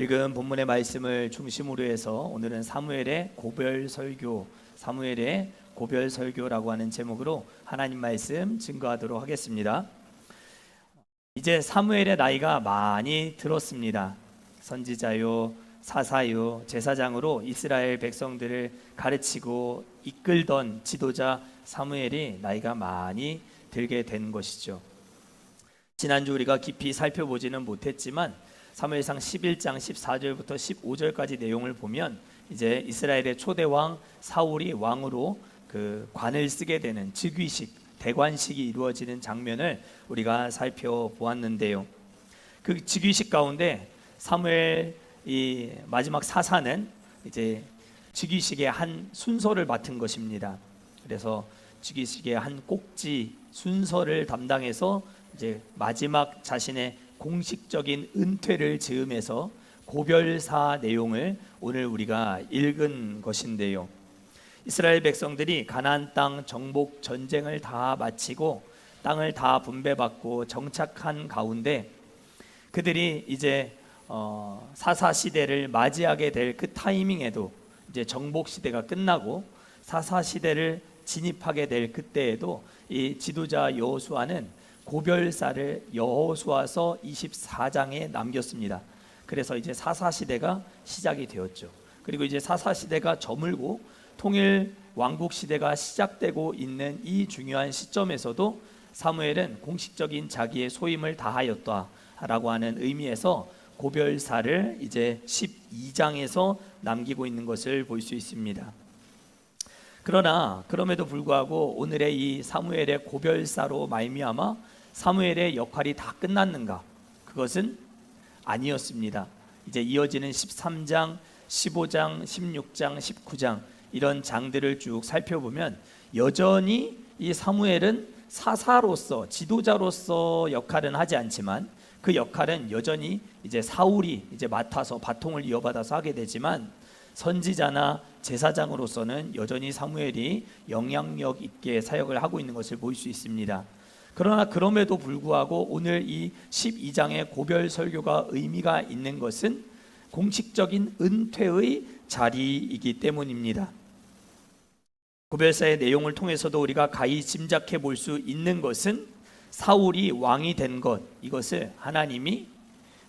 읽은 본문의 말씀을 중심으로 해서 오늘은 사무엘의 고별 설교라고 하는 제목으로 하나님 말씀 증거하도록 하겠습니다. 이제 사무엘의 나이가 많이 들었습니다. 선지자요, 사사요, 제사장으로 이스라엘 백성들을 가르치고 이끌던 지도자 사무엘이 나이가 많이 들게 된 것이죠. 지난주 우리가 깊이 살펴보지는 못했지만 사무엘상 11장 14절부터 15절까지 내용을 보면 이제 이스라엘의 초대왕 사울이 왕으로 그 관을 쓰게 되는 즉위식, 대관식이 이루어지는 장면을 우리가 살펴보았는데요. 그 즉위식 가운데 사무엘 이 마지막 사사는 이제 즉위식의 한 순서를 맡은 것입니다. 그래서 즉위식의 한 꼭지 순서를 담당해서 이제 마지막 자신의 공식적인 은퇴를 즈음해서 고별사 내용을 오늘 우리가 읽은 것인데요. 이스라엘 백성들이 가나안 땅 정복 전쟁을 다 마치고 땅을 다 분배받고 정착한 가운데 그들이 이제 사사 시대를 맞이하게 될 그 타이밍에도 이제 정복 시대가 끝나고 사사 시대를 진입하게 될 그때에도 이 지도자 여호수아는 고별사를 여호수아서 24장에 남겼습니다. 그래서 이제 사사 시대가 시작이 되었죠. 그리고 이제 사사 시대가 저물고 통일 왕국 시대가 시작되고 있는 이 중요한 시점에서도 사무엘은 공식적인 자기의 소임을 다하였다라고 하는 의미에서 고별사를 이제 12장에서 남기고 있는 것을 볼 수 있습니다. 그러나 그럼에도 불구하고 오늘의 이 사무엘의 고별사로 말미암아 사무엘의 역할이 다 끝났는가? 그것은 아니었습니다. 이제 이어지는 13장, 15장, 16장, 19장 이런 장들을 쭉 살펴보면 여전히 이 사무엘은 사사로서 지도자로서 역할은 하지 않지만 그 역할은 여전히 이제 사울이 이제 맡아서 바통을 이어받아서 하게 되지만 선지자나 제사장으로서는 여전히 사무엘이 영향력 있게 사역을 하고 있는 것을 볼 수 있습니다. 그러나 그럼에도 불구하고 오늘 이 12장의 고별 설교가 의미가 있는 것은 공식적인 은퇴의 자리이기 때문입니다. 고별사의 내용을 통해서도 우리가 가히 짐작해 볼 수 있는 것은 사울이 왕이 된 것, 이것을 하나님이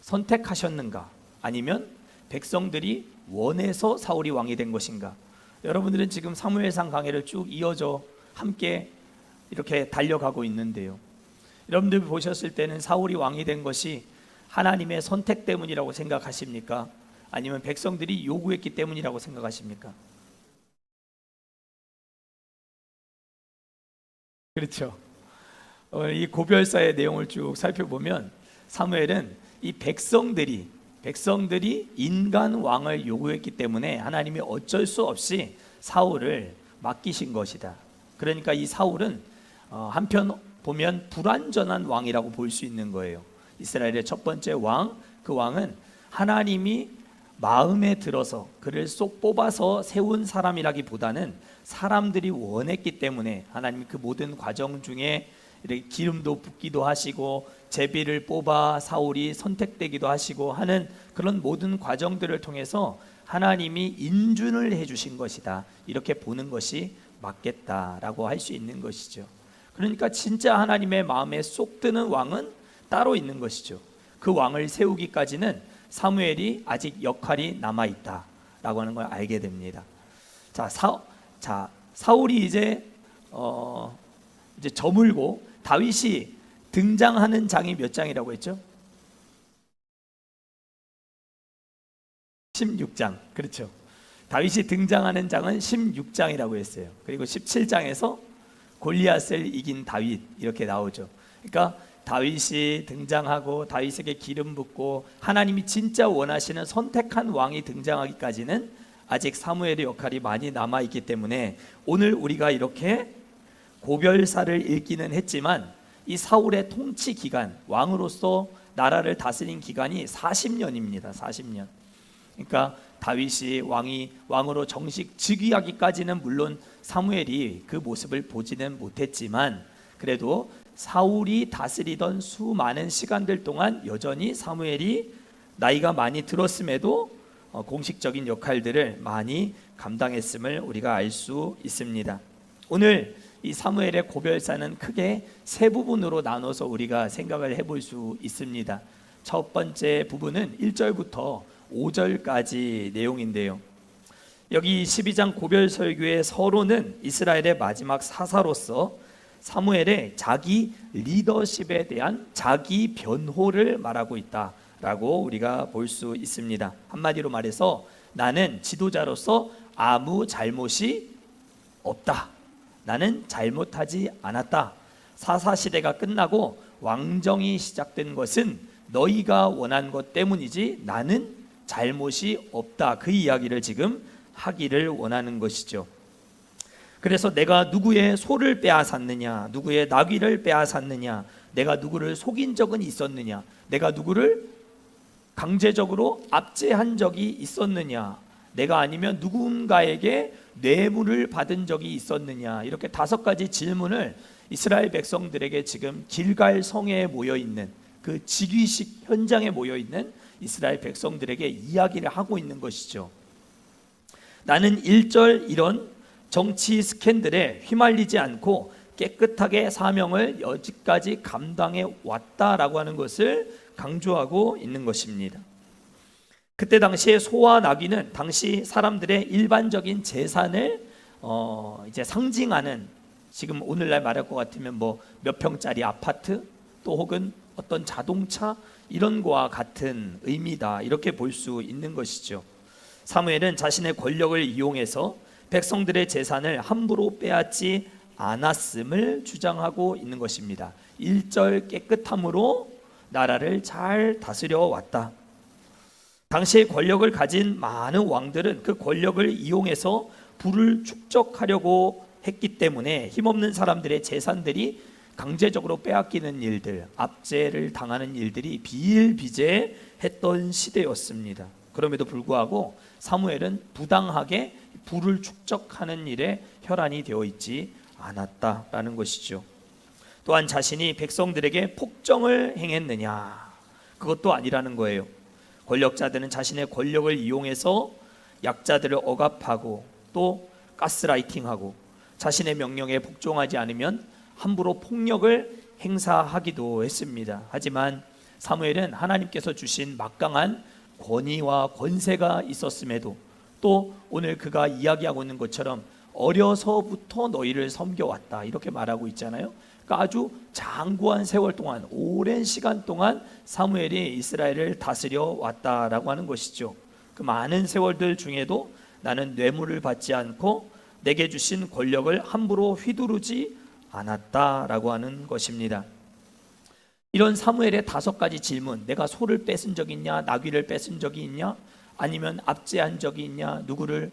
선택하셨는가 아니면 백성들이 원해서 사울이 왕이 된 것인가? 여러분들은 지금 사무엘상 강해를 쭉 이어져 함께 이렇게 달려가고 있는데요. 여러분들 보셨을 때는 사울이 왕이 된 것이 하나님의 선택 때문이라고 생각하십니까? 아니면 백성들이 요구했기 때문이라고 생각하십니까? 그렇죠. 이 고별사의 내용을 쭉 살펴보면 사무엘은 이 백성들이 인간 왕을 요구했기 때문에 하나님이 어쩔 수 없이 사울을 맡기신 것이다. 그러니까 이 사울은 한편 보면 불완전한 왕이라고 볼 수 있는 거예요. 이스라엘의 첫 번째 왕, 그 왕은 하나님이 마음에 들어서 그를 쏙 뽑아서 세운 사람이라기보다는 사람들이 원했기 때문에 하나님이 그 모든 과정 중에 이렇게 기름도 붓기도 하시고 제비를 뽑아 사울이 선택되기도 하시고 하는 그런 모든 과정들을 통해서 하나님이 인준을 해주신 것이다, 이렇게 보는 것이 맞겠다라고 할 수 있는 것이죠. 그러니까 진짜 하나님의 마음에 쏙 드는 왕은 따로 있는 것이죠. 그 왕을 세우기까지는 사무엘이 아직 역할이 남아있다라고 하는 걸 알게 됩니다. 사울이 이제 저물고 다윗이 등장하는 장이 몇 장이라고 했죠? 16장. 그렇죠. 다윗이 등장하는 장은 16장이라고 했어요. 그리고 17장에서 골리앗을 이긴 다윗 이렇게 나오죠. 그러니까 다윗이 등장하고 다윗에게 기름 붓고 하나님이 진짜 원하시는 선택한 왕이 등장하기까지는 아직 사무엘의 역할이 많이 남아있기 때문에 오늘 우리가 이렇게 고별사를 읽기는 했지만 이 사울의 통치 기간, 왕으로서 나라를 다스린 기간이 40년입니다. 40년. 그러니까 다윗이 왕으로 정식 즉위하기까지는 물론 사무엘이 그 모습을 보지는 못했지만 그래도 사울이 다스리던 수많은 시간들 동안 여전히 사무엘이 나이가 많이 들었음에도 공식적인 역할들을 많이 감당했음을 우리가 알 수 있습니다. 오늘 이 사무엘의 고별사는 크게 세 부분으로 나눠서 우리가 생각을 해볼 수 있습니다. 첫 번째 부분은 1절부터 5절까지 내용인데요. 여기 12장 고별설교의 서론은 이스라엘의 마지막 사사로서 사무엘의 자기 리더십에 대한 자기 변호를 말하고 있다라고 우리가 볼 수 있습니다. 한마디로 말해서 나는 지도자로서 아무 잘못이 없다. 나는 잘못하지 않았다. 사사시대가 끝나고 왕정이 시작된 것은 너희가 원한 것 때문이지 나는 잘못이 없다. 그 이야기를 지금 하기를 원하는 것이죠. 그래서 내가 누구의 소를 빼앗았느냐, 누구의 나귀를 빼앗았느냐, 내가 누구를 속인 적은 있었느냐, 내가 누구를 강제적으로 압제한 적이 있었느냐, 내가 아니면 누군가에게 뇌물을 받은 적이 있었느냐, 이렇게 5가지 질문을 이스라엘 백성들에게 지금 길갈 성에 모여 있는 그 즉위식 현장에 모여 있는 이스라엘 백성들에게 이야기를 하고 있는 것이죠. 나는 1절 이런 정치 스캔들에 휘말리지 않고 깨끗하게 사명을 여지까지 감당해 왔다라고 하는 것을 강조하고 있는 것입니다. 그때 당시에 소와 나귀는 당시 사람들의 일반적인 재산을 이제 상징하는, 지금 오늘날 말할 것 같으면 뭐 몇 평짜리 아파트 또 혹은 어떤 자동차 이런 거와 같은 의미다, 이렇게 볼 수 있는 것이죠. 사무엘은 자신의 권력을 이용해서 백성들의 재산을 함부로 빼앗지 않았음을 주장하고 있는 것입니다. 1절 깨끗함으로 나라를 잘 다스려 왔다. 당시에 권력을 가진 많은 왕들은 그 권력을 이용해서 부를 축적하려고 했기 때문에 힘없는 사람들의 재산들이 강제적으로 빼앗기는 일들, 압제를 당하는 일들이 비일비재했던 시대였습니다. 그럼에도 불구하고 사무엘은 부당하게 부를 축적하는 일에 혈안이 되어 있지 않았다라는 것이죠. 또한 자신이 백성들에게 폭정을 행했느냐, 그것도 아니라는 거예요. 권력자들은 자신의 권력을 이용해서 약자들을 억압하고 또 가스라이팅하고 자신의 명령에 복종하지 않으면 함부로 폭력을 행사하기도 했습니다. 하지만 사무엘은 하나님께서 주신 막강한 권위와 권세가 있었음에도 또 오늘 그가 이야기하고 있는 것처럼 어려서부터 너희를 섬겨왔다, 이렇게 말하고 있잖아요. 그러니까 아주 장구한 세월 동안, 오랜 시간 동안 사무엘이 이스라엘을 다스려 왔다라고 하는 것이죠. 그 많은 세월들 중에도 나는 뇌물을 받지 않고 내게 주신 권력을 함부로 휘두르지 않았다라고 하는 것입니다. 이런 사무엘의 5가지 질문, 내가 소를 뺏은 적이 있냐, 나귀를 뺏은 적이 있냐, 아니면 압제한 적이 있냐, 누구를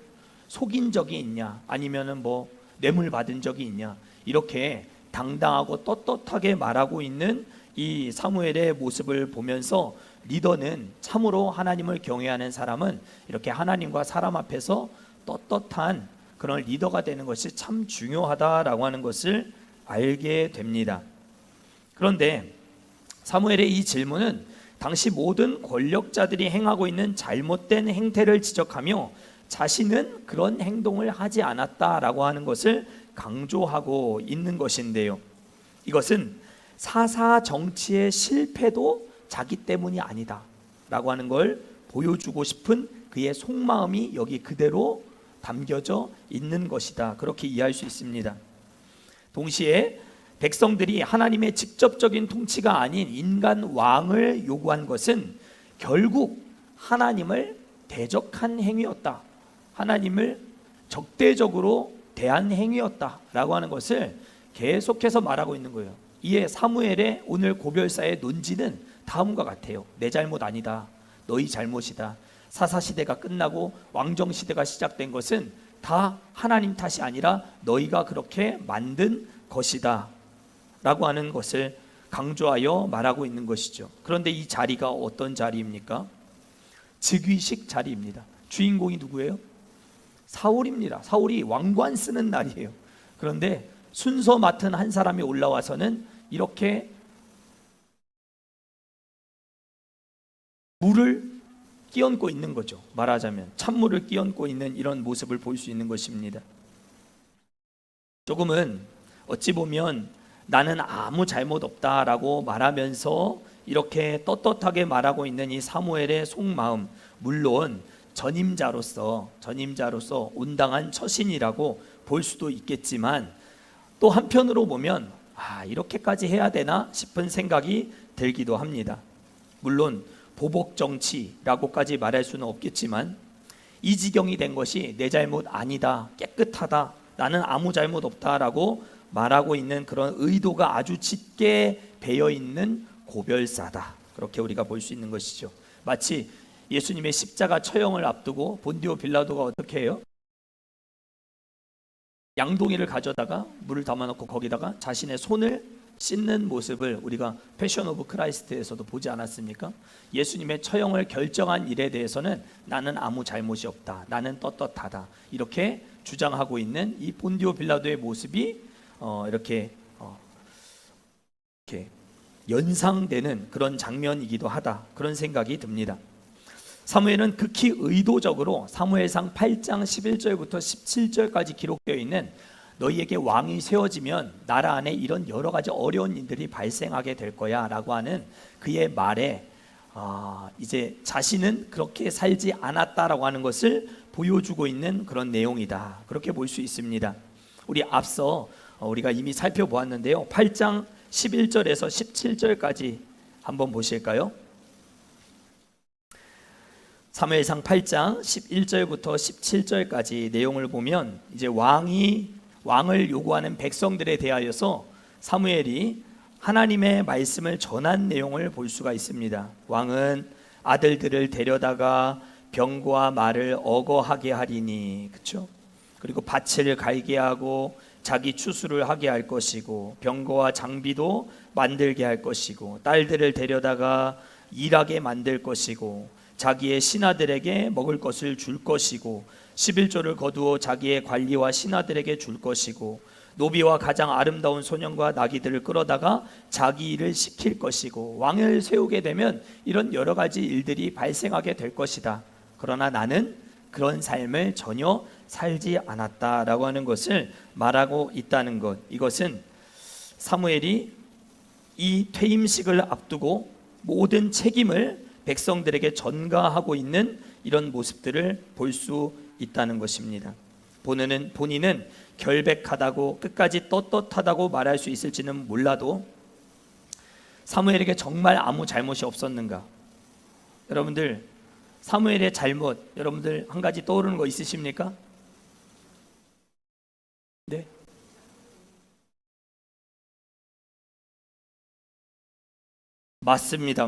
속인 적이 있냐, 아니면은 뭐 뇌물 받은 적이 있냐, 이렇게 당당하고 떳떳하게 말하고 있는 이 사무엘의 모습을 보면서 리더는, 참으로 하나님을 경외하는 사람은 이렇게 하나님과 사람 앞에서 떳떳한 그런 리더가 되는 것이 참 중요하다라고 하는 것을 알게 됩니다. 그런데 사무엘의 이 질문은 당시 모든 권력자들이 행하고 있는 잘못된 행태를 지적하며 자신은 그런 행동을 하지 않았다라고 하는 것을 강조하고 있는 것인데요. 이것은 사사 정치의 실패도 자기 때문이 아니다 라고 하는 걸 보여주고 싶은 그의 속마음이 여기 그대로 담겨져 있는 것이다, 그렇게 이해할 수 있습니다. 동시에 백성들이 하나님의 직접적인 통치가 아닌 인간 왕을 요구한 것은 결국 하나님을 대적한 행위였다, 하나님을 적대적으로 대한 행위였다라고 하는 것을 계속해서 말하고 있는 거예요. 이에 사무엘의 오늘 고별사의 논지는 다음과 같아요. 내 잘못 아니다, 너희 잘못이다. 사사시대가 끝나고 왕정시대가 시작된 것은 다 하나님 탓이 아니라 너희가 그렇게 만든 것이다 라고 하는 것을 강조하여 말하고 있는 것이죠. 그런데 이 자리가 어떤 자리입니까? 즉위식 자리입니다. 주인공이 누구예요? 사울입니다. 사울이 왕관 쓰는 날이에요. 그런데 순서 맡은 한 사람이 올라와서는 이렇게 물을 끼얹고 있는 거죠. 말하자면 찬물을 끼얹고 있는 이런 모습을 볼 수 있는 것입니다. 조금은 어찌 보면 나는 아무 잘못 없다라고 말하면서 이렇게 떳떳하게 말하고 있는 이 사무엘의 속마음, 물론 전임자로서 온당한 처신이라고 볼 수도 있겠지만, 또 한편으로 보면 이렇게까지 해야 되나 싶은 생각이 들기도 합니다. 물론 보복 정치라고까지 말할 수는 없겠지만, 이 지경이 된 것이 내 잘못 아니다, 깨끗하다, 나는 아무 잘못 없다라고 말하고 있는 그런 의도가 아주 짙게 배어 있는 고별사다, 그렇게 우리가 볼 수 있는 것이죠. 마치 예수님의 십자가 처형을 앞두고 본디오 빌라도가 어떻게 해요? 양동이를 가져다가 물을 담아놓고 거기다가 자신의 손을 씻는 모습을 우리가 패션 오브 크라이스트에서도 보지 않았습니까? 예수님의 처형을 결정한 일에 대해서는 나는 아무 잘못이 없다, 나는 떳떳하다, 이렇게 주장하고 있는 이 본디오 빌라도의 모습이 이렇게 연상되는 그런 장면이기도 하다, 그런 생각이 듭니다. 사무엘은 극히 의도적으로 사무엘상 8장 11절부터 17절까지 기록되어 있는 너희에게 왕이 세워지면 나라 안에 이런 여러 가지 어려운 일들이 발생하게 될 거야 라고 하는 그의 말에 이제 자신은 그렇게 살지 않았다라고 하는 것을 보여주고 있는 그런 내용이다, 그렇게 볼 수 있습니다. 우리 앞서 우리가 이미 살펴보았는데요, 8장 11절에서 17절까지 한번 보실까요? 사무엘상 8장 11절부터 17절까지 내용을 보면 이제 왕을 요구하는 백성들에 대하여서 사무엘이 하나님의 말씀을 전한 내용을 볼 수가 있습니다. 왕은 아들들을 데려다가 병과 말을 어거하게 하리니, 그렇죠? 그리고 밭을 갈게 하고 자기 추수를 하게 할 것이고 병거와 장비도 만들게 할 것이고 딸들을 데려다가 일하게 만들 것이고 자기의 신하들에게 먹을 것을 줄 것이고 11조를 거두어 자기의 관리와 신하들에게 줄 것이고 노비와 가장 아름다운 소년과 나귀들을 끌어다가 자기 일을 시킬 것이고 왕을 세우게 되면 이런 여러 가지 일들이 발생하게 될 것이다. 그러나 나는 그런 삶을 전혀 살지 않았다라고 하는 것을 말하고 있다는 것, 이것은 사무엘이 이 퇴임식을 앞두고 모든 책임을 백성들에게 전가하고 있는 이런 모습들을 볼 수 있다는 것입니다. 본인은 결백하다고 끝까지 떳떳하다고 말할 수 있을지는 몰라도 사무엘에게 정말 아무 잘못이 없었는가? 여러분들 사무엘의 잘못, 여러분들 한 가지 떠오르는 거 있으십니까? 네. 맞습니다.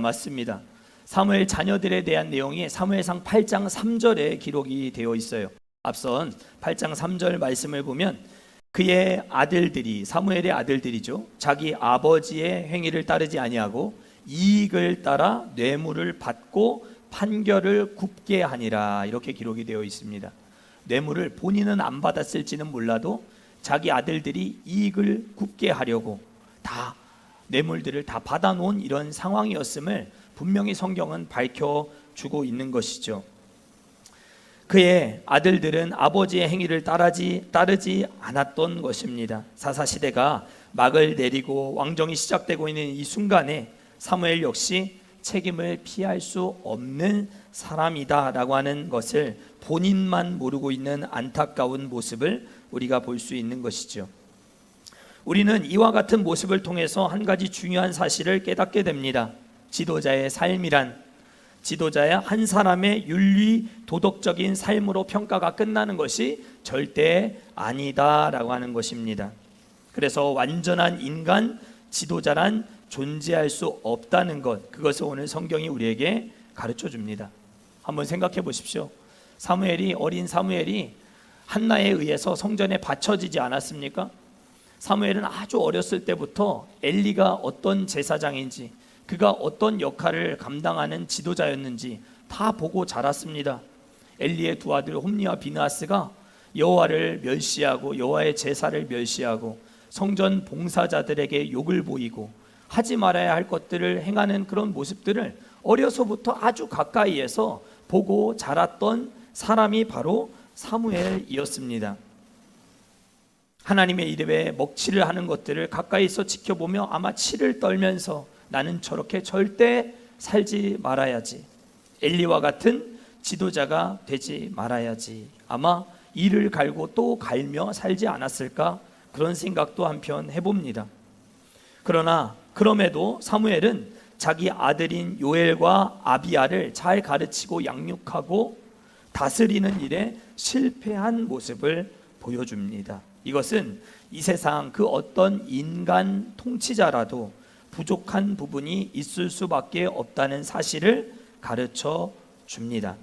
사무엘 자녀들에 대한 내용이 사무엘상 8장 3절에 기록이 되어 있어요. 앞선 8장 3절 말씀을 보면 그의 아들들이, 사무엘의 아들들이죠, 자기 아버지의 행위를 따르지 아니하고 이익을 따라 뇌물을 받고 판결을 굽게 하니라, 이렇게 기록이 되어 있습니다. 뇌물을 본인은 안 받았을지는 몰라도 자기 아들들이 이익을 굽게 하려고 다 뇌물들을 다 받아놓은 이런 상황이었음을 분명히 성경은 밝혀주고 있는 것이죠. 그의 아들들은 아버지의 행위를 따르지 않았던 것입니다. 사사시대가 막을 내리고 왕정이 시작되고 있는 이 순간에 사무엘 역시 책임을 피할 수 없는 사람이다라고 하는 것을 본인만 모르고 있는 안타까운 모습을 우리가 볼 수 있는 것이죠. 우리는 이와 같은 모습을 통해서 한 가지 중요한 사실을 깨닫게 됩니다. 지도자의 삶이란, 지도자의 한 사람의 윤리 도덕적인 삶으로 평가가 끝나는 것이 절대 아니다라고 하는 것입니다. 그래서 완전한 인간 지도자란 존재할 수 없다는 것, 그것을 오늘 성경이 우리에게 가르쳐 줍니다. 한번 생각해 보십시오. 어린 사무엘이 한나에 의해서 성전에 바쳐지지 않았습니까? 사무엘은 아주 어렸을 때부터 엘리가 어떤 제사장인지, 그가 어떤 역할을 감당하는 지도자였는지 다 보고 자랐습니다. 엘리의 두 아들 홈니와 비느하스가 여호와를 멸시하고 여호와의 제사를 멸시하고 성전 봉사자들에게 욕을 보이고 하지 말아야 할 것들을 행하는 그런 모습들을 어려서부터 아주 가까이에서 보고 자랐던 사람이 바로 사무엘이었습니다. 하나님의 이름에 먹칠을 하는 것들을 가까이서 지켜보며 아마 치를 떨면서 나는 저렇게 절대 살지 말아야지, 엘리와 같은 지도자가 되지 말아야지, 아마 이를 갈고 또 갈며 살지 않았을까, 그런 생각도 한편 해봅니다. 그러나 그럼에도 사무엘은 자기 아들인 요엘과 아비야를 잘 가르치고 양육하고 다스리는 일에 실패한 모습을 보여줍니다. 이것은 이 세상 그 어떤 인간 통치자라도 부족한 부분이 있을 수밖에 없다는 사실을 가르쳐 줍니다.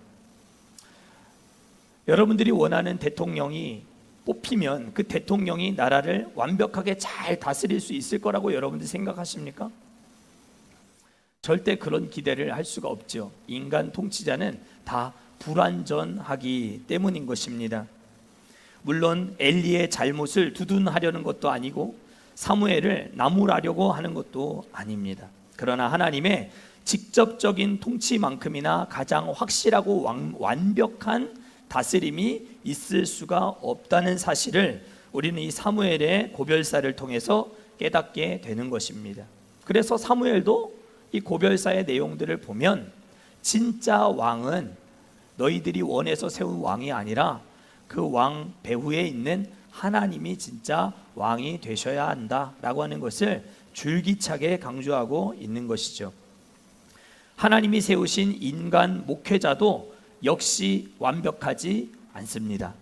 여러분들이 원하는 대통령이 뽑히면 그 대통령이 나라를 완벽하게 잘 다스릴 수 있을 거라고 여러분들이 생각하십니까? 절대 그런 기대를 할 수가 없죠. 인간 통치자는 다 불완전하기 때문인 것입니다. 물론 엘리의 잘못을 두둔하려는 것도 아니고 사무엘을 나무라려고 하는 것도 아닙니다. 그러나 하나님의 직접적인 통치만큼이나 가장 확실하고 완벽한 다스림이 있을 수가 없다는 사실을 우리는 이 사무엘의 고별사를 통해서 깨닫게 되는 것입니다. 그래서 사무엘도 이 고별사의 내용들을 보면 진짜 왕은 너희들이 원해서 세운 왕이 아니라 그 왕 배후에 있는 하나님이 진짜 왕이 되셔야 한다라고 하는 것을 줄기차게 강조하고 있는 것이죠. 하나님이 세우신 인간 목회자도 역시 완벽하지 않습니다.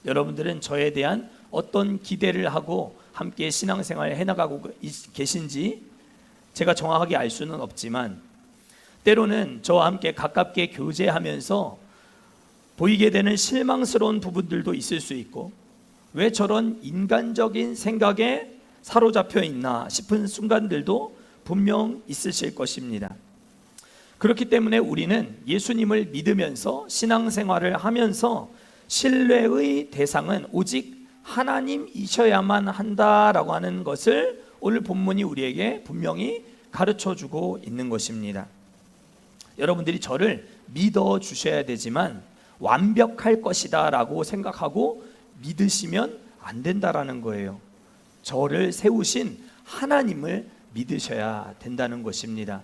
여러분들은 저에 대한 어떤 기대를 하고 함께 신앙생활을 해나가고 계신지 제가 정확하게 알 수는 없지만 때로는 저와 함께 가깝게 교제하면서 보이게 되는 실망스러운 부분들도 있을 수 있고 왜 저런 인간적인 생각에 사로잡혀 있나 싶은 순간들도 분명 있으실 것입니다. 그렇기 때문에 우리는 예수님을 믿으면서 신앙생활을 하면서 신뢰의 대상은 오직 하나님이셔야만 한다라고 하는 것을 오늘 본문이 우리에게 분명히 가르쳐주고 있는 것입니다. 여러분들이 저를 믿어 주셔야 되지만 완벽할 것이다 라고 생각하고 믿으시면 안 된다라는 거예요. 저를 세우신 하나님을 믿으셔야 된다는 것입니다.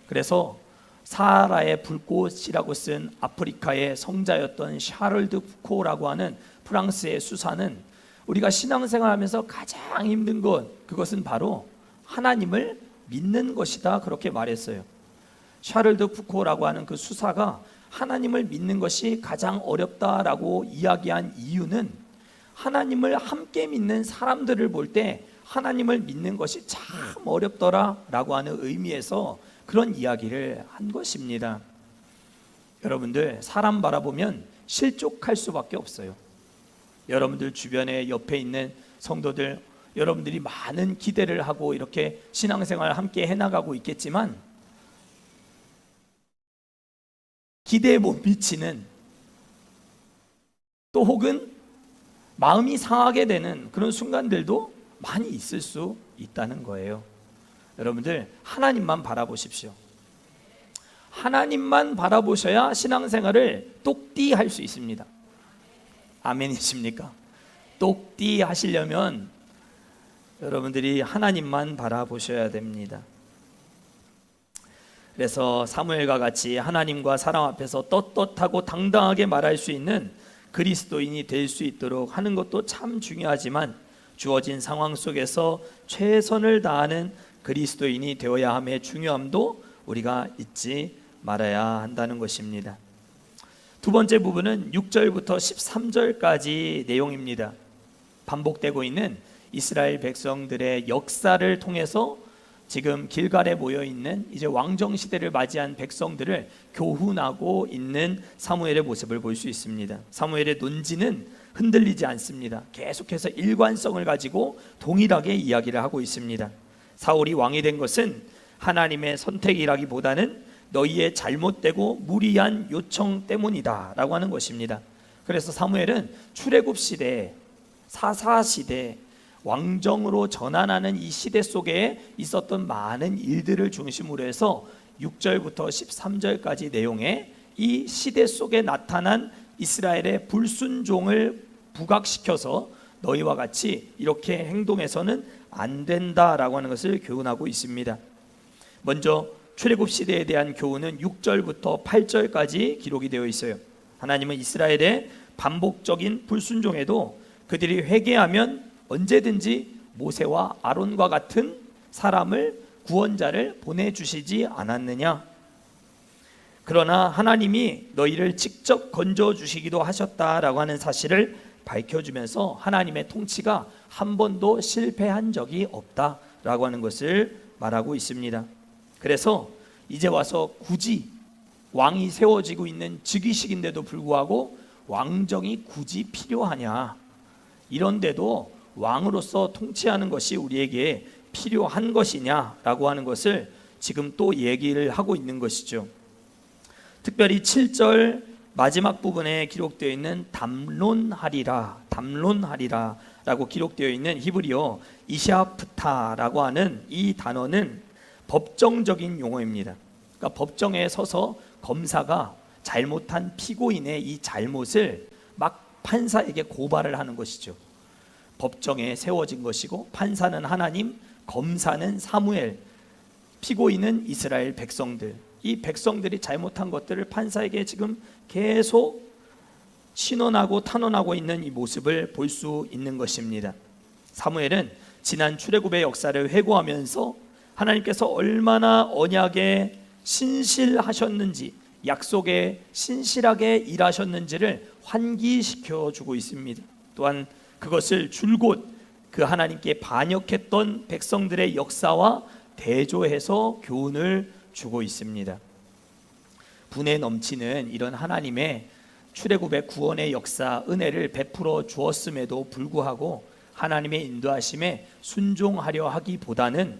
그래서 사하라의 불꽃이라고 쓴 아프리카의 성자였던 샤를드 푸코라고 하는 프랑스의 수사는 우리가 신앙생활하면서 가장 힘든 그것은 바로 하나님을 믿는 것이다, 그렇게 말했어요. 샤를드 푸코라고 하는 그 수사가 하나님을 믿는 것이 가장 어렵다라고 이야기한 이유는 하나님을 함께 믿는 사람들을 볼 때 하나님을 믿는 것이 참 어렵더라라고 하는 의미에서 그런 이야기를 한 것입니다. 여러분들 사람 바라보면 실족할 수밖에 없어요. 여러분들 주변에 옆에 있는 성도들, 여러분들이 많은 기대를 하고 이렇게 신앙생활을 함께 해나가고 있겠지만 기대에 못 미치는, 또 혹은 마음이 상하게 되는 그런 순간들도 많이 있을 수 있다는 거예요. 여러분들 하나님만 바라보십시오. 하나님만 바라보셔야 신앙생활을 똑띠 할 수 있습니다. 아멘이십니까? 똑띠 하시려면 여러분들이 하나님만 바라보셔야 됩니다. 그래서 사무엘과 같이 하나님과 사람 앞에서 떳떳하고 당당하게 말할 수 있는 그리스도인이 될 수 있도록 하는 것도 참 중요하지만 주어진 상황 속에서 최선을 다하는 그리스도인이 되어야 함의 중요함도 우리가 잊지 말아야 한다는 것입니다. 두 번째 부분은 6절부터 13절까지 내용입니다. 반복되고 있는 이스라엘 백성들의 역사를 통해서 지금 길갈에 모여 있는 이제 왕정 시대를 맞이한 백성들을 교훈하고 있는 사무엘의 모습을 볼 수 있습니다. 사무엘의 논지는 흔들리지 않습니다. 계속해서 일관성을 가지고 동일하게 이야기를 하고 있습니다. 사울이 왕이 된 것은 하나님의 선택이라기보다는 너희의 잘못되고 무리한 요청 때문이다 라고 하는 것입니다. 그래서 사무엘은 출애굽 시대, 사사 시대, 왕정으로 전환하는 이 시대 속에 있었던 많은 일들을 중심으로 해서 6절부터 13절까지 내용에 이 시대 속에 나타난 이스라엘의 불순종을 부각시켜서 너희와 같이 이렇게 행동해서는 안 된다라고 하는 것을 교훈하고 있습니다. 먼저 출애굽 시대에 대한 교훈은 6절부터 8절까지 기록이 되어 있어요. 하나님은 이스라엘의 반복적인 불순종에도 그들이 회개하면 언제든지 모세와 아론과 같은 사람을, 구원자를 보내주시지 않았느냐. 그러나 하나님이 너희를 직접 건져주시기도 하셨다라고 하는 사실을 밝혀주면서 하나님의 통치가 한 번도 실패한 적이 없다라고 하는 것을 말하고 있습니다. 그래서 이제 와서 굳이 왕이 세워지고 있는 즉위식인데도 불구하고 왕정이 굳이 필요하냐, 이런데도 왕으로서 통치하는 것이 우리에게 필요한 것이냐라고 하는 것을 지금 또 얘기를 하고 있는 것이죠. 특별히 7절 마지막 부분에 기록되어 있는 담론하리라 라고 기록되어 있는 히브리어 이샤프타라고 하는 이 단어는 법정적인 용어입니다. 그러니까 법정에 서서 검사가 잘못한 피고인의 이 잘못을 막 판사에게 고발을 하는 것이죠. 법정에 세워진 것이고, 판사는 하나님, 검사는 사무엘, 피고인은 이스라엘 백성들. 이 백성들이 잘못한 것들을 판사에게 지금 계속 신원하고 탄원하고 있는 이 모습을 볼 수 있는 것입니다. 사무엘은 지난 출애굽의 역사를 회고하면서 하나님께서 얼마나 언약에 신실하셨는지, 약속에 신실하게 일하셨는지를 환기시켜 주고 있습니다. 또한 그것을 줄곧 그 하나님께 반역했던 백성들의 역사와 대조해서 교훈을 주고 있습니다. 분에 넘치는 이런 하나님의 출애굽의 구원의 역사, 은혜를 베풀어 주었음에도 불구하고 하나님의 인도하심에 순종하려 하기보다는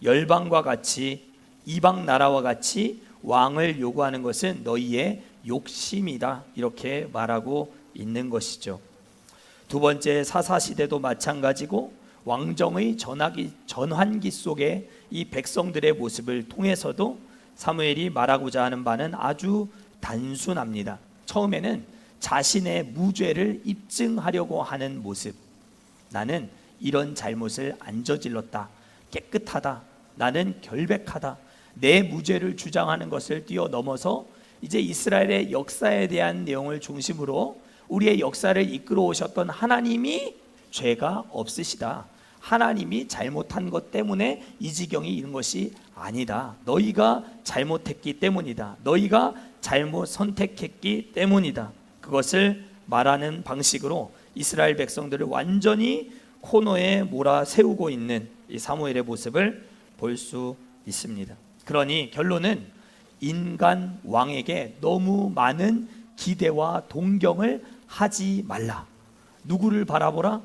열방과 같이, 이방 나라와 같이 왕을 요구하는 것은 너희의 욕심이다, 이렇게 말하고 있는 것이죠. 두 번째 사사시대도 마찬가지고, 왕정의 전환기 속에 이 백성들의 모습을 통해서도 사무엘이 말하고자 하는 바는 아주 단순합니다. 처음에는 자신의 무죄를 입증하려고 하는 모습, 나는 이런 잘못을 안 저질렀다, 깨끗하다, 나는 결백하다, 내 무죄를 주장하는 것을 뛰어넘어서 이제 이스라엘의 역사에 대한 내용을 중심으로 우리의 역사를 이끌어 오셨던 하나님이 죄가 없으시다, 하나님이 잘못한 것 때문에 이 지경이 이런 것이 아니다, 너희가 잘못했기 때문이다, 너희가 잘못 선택했기 때문이다, 그것을 말하는 방식으로 이스라엘 백성들을 완전히 코너에 몰아세우고 있는 이 사무엘의 모습을 볼 수 있습니다. 그러니 결론은 인간 왕에게 너무 많은 기대와 동경을 하지 말라. 누구를 바라보라?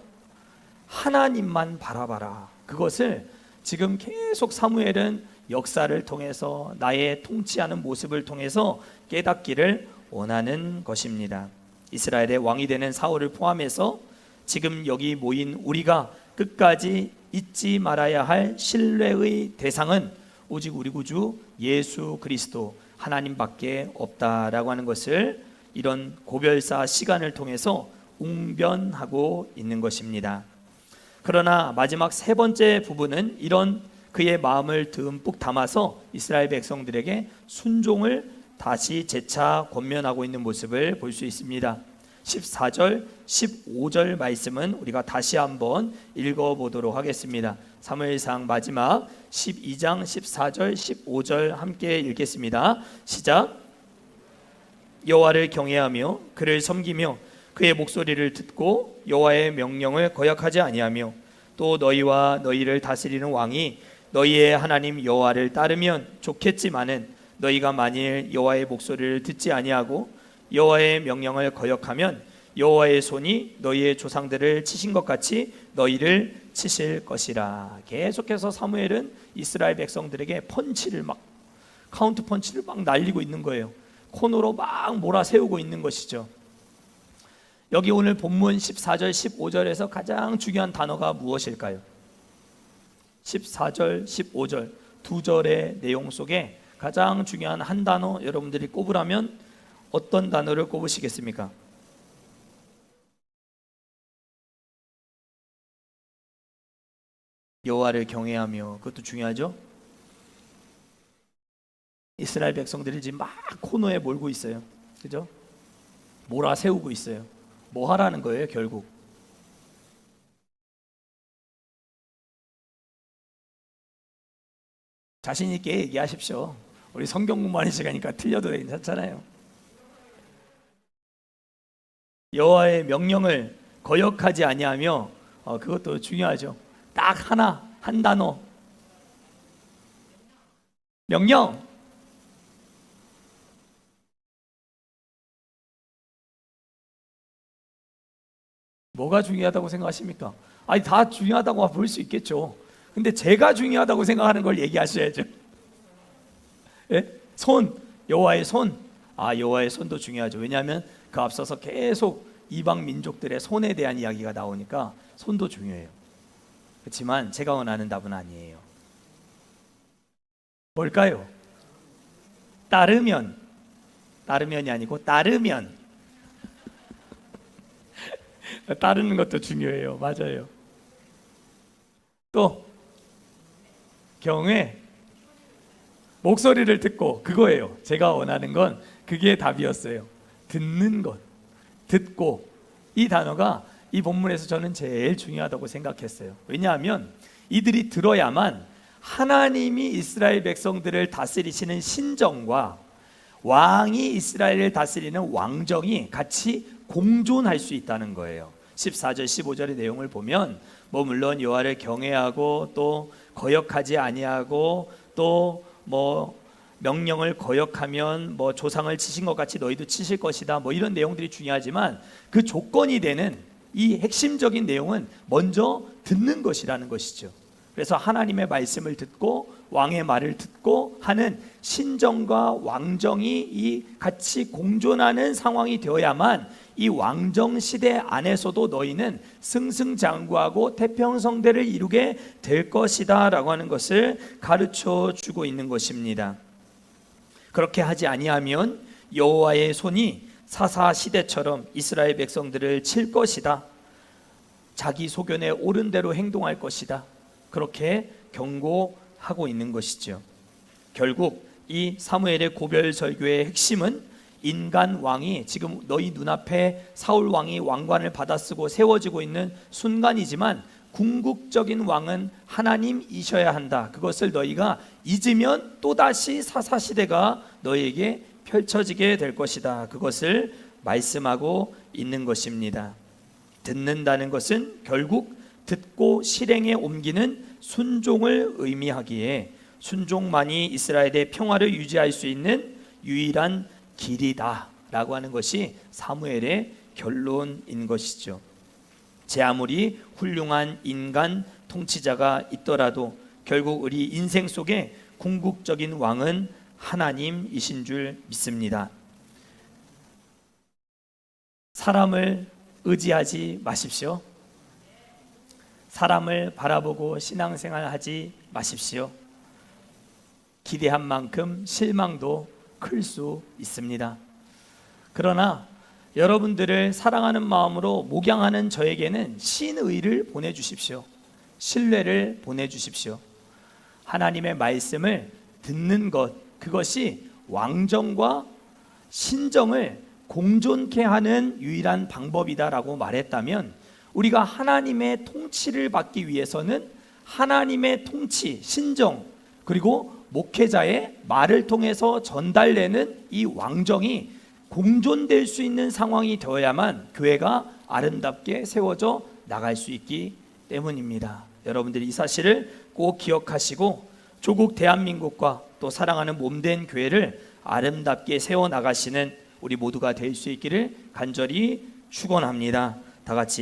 하나님만 바라봐라. 그것을 지금 계속 사무엘은 역사를 통해서, 나의 통치하는 모습을 통해서 깨닫기를 원하는 것입니다. 이스라엘의 왕이 되는 사울을 포함해서 지금 여기 모인 우리가 끝까지 잊지 말아야 할 신뢰의 대상은 오직 우리 구주 예수 그리스도 하나님밖에 없다라고 하는 것을 이런 고별사 시간을 통해서 웅변하고 있는 것입니다. 그러나 마지막 세 번째 부분은 이런 그의 마음을 듬뿍 담아서 이스라엘 백성들에게 순종을 다시 재차 권면하고 있는 모습을 볼 수 있습니다. 14절, 15절 말씀은 우리가 다시 한번 읽어보도록 하겠습니다. 사무엘상 마지막 12장 14절, 15절 함께 읽겠습니다. 시작. 여호와를 경외하며 그를 섬기며 그의 목소리를 듣고 여호와의 명령을 거역하지 아니하며 또 너희와 너희를 다스리는 왕이 너희의 하나님 여호와를 따르면 좋겠지만은 너희가 만일 여호와의 목소리를 듣지 아니하고 여호와의 명령을 거역하면 여호와의 손이 너희의 조상들을 치신 것 같이 너희를 치실 것이라. 계속해서 사무엘은 이스라엘 백성들에게 펀치를 막, 카운트 펀치를 막 날리고 있는 거예요. 코너로 막 몰아세우고 있는 것이죠. 여기 오늘 본문 14절 15절에서 가장 중요한 단어가 무엇일까요? 14절 15절 두 절의 내용 속에 가장 중요한 한 단어 여러분들이 꼽으라면 어떤 단어를 꼽으시겠습니까? 여호와를 경외하며, 그것도 중요하죠. 이스라엘 백성들이 지금 막 코너에 몰고 있어요. 그죠? 몰아세우고 있어요. 뭐 하라는 거예요, 결국? 자신 있게 얘기하십시오. 우리 성경 공부하는 시간이니까 틀려도 괜찮잖아요. 여호와의 명령을 거역하지 아니하며, 그것도 중요하죠. 딱 하나, 한 단어. 명령. 뭐가 중요하다고 생각하십니까? 아니, 다 중요하다고 볼 수 있겠죠. 근데 제가 중요하다고 생각하는 걸 얘기하셔야죠. 예? 손, 여호와의 손. 여호와의 손도 중요하죠. 왜냐하면 그 앞서서 계속 이방 민족들의 손에 대한 이야기가 나오니까 손도 중요해요. 그렇지만 제가 원하는 답은 아니에요. 뭘까요? 따르면이 아니고 따르면. 따르는 것도 중요해요. 맞아요. 또 경외, 목소리를 듣고, 그거예요. 제가 원하는 건 그게 답이었어요. 듣는 것, 듣고. 이 단어가 이 본문에서 저는 제일 중요하다고 생각했어요. 왜냐하면 이들이 들어야만 하나님이 이스라엘 백성들을 다스리시는 신정과 왕이 이스라엘을 다스리는 왕정이 같이 공존할 수 있다는 거예요. 14절 15절의 내용을 보면 물론 여호와를 경외하고 또 거역하지 아니하고 또 명령을 거역하면 조상을 치신 것 같이 너희도 치실 것이다, 이런 내용들이 중요하지만 그 조건이 되는 이 핵심적인 내용은 먼저 듣는 것이라는 것이죠. 그래서 하나님의 말씀을 듣고 왕의 말을 듣고 하는 신정과 왕정이 같이 공존하는 상황이 되어야만 이 왕정 시대 안에서도 너희는 승승장구하고 태평성대를 이루게 될 것이다 라고 하는 것을 가르쳐 주고 있는 것입니다. 그렇게 하지 아니하면 여호와의 손이 사사 시대처럼 이스라엘 백성들을 칠 것이다. 자기 소견에 옳은 대로 행동할 것이다. 그렇게 경고하고 있는 것이죠. 결국 이 사무엘의 고별 설교의 핵심은 인간 왕이 지금 너희 눈앞에 사울 왕이 왕관을 받아쓰고 세워지고 있는 순간이지만 궁극적인 왕은 하나님이셔야 한다. 그것을 너희가 잊으면 또다시 사사시대가 너희에게 펼쳐지게 될 것이다. 그것을 말씀하고 있는 것입니다. 듣는다는 것은 결국 듣고 실행에 옮기는 순종을 의미하기에 순종만이 이스라엘의 평화를 유지할 수 있는 유일한 길이다 라고 하는 것이 사무엘의 결론인 것이죠. 제 아무리 훌륭한 인간 통치자가 있더라도 결국 우리 인생 속에 궁극적인 왕은 하나님이신 줄 믿습니다. 사람을 의지하지 마십시오. 사람을 바라보고 신앙생활하지 마십시오. 기대한 만큼 실망도 클 수 있습니다. 그러나 여러분들을 사랑하는 마음으로 목양하는 저에게는 신의를 보내주십시오. 신뢰를 보내주십시오. 하나님의 말씀을 듣는 것, 그것이 왕정과 신정을 공존케 하는 유일한 방법이다라고 말했다면, 우리가 하나님의 통치를 받기 위해서는 하나님의 통치, 신정, 그리고 목회자의 말을 통해서 전달되는 이 왕정이 공존될 수 있는 상황이 되어야만 교회가 아름답게 세워져 나갈 수 있기 때문입니다. 여러분들이 이 사실을 꼭 기억하시고 조국 대한민국과 또 사랑하는 몸된 교회를 아름답게 세워나가시는 우리 모두가 될 수 있기를 간절히 축원합니다. 다 같이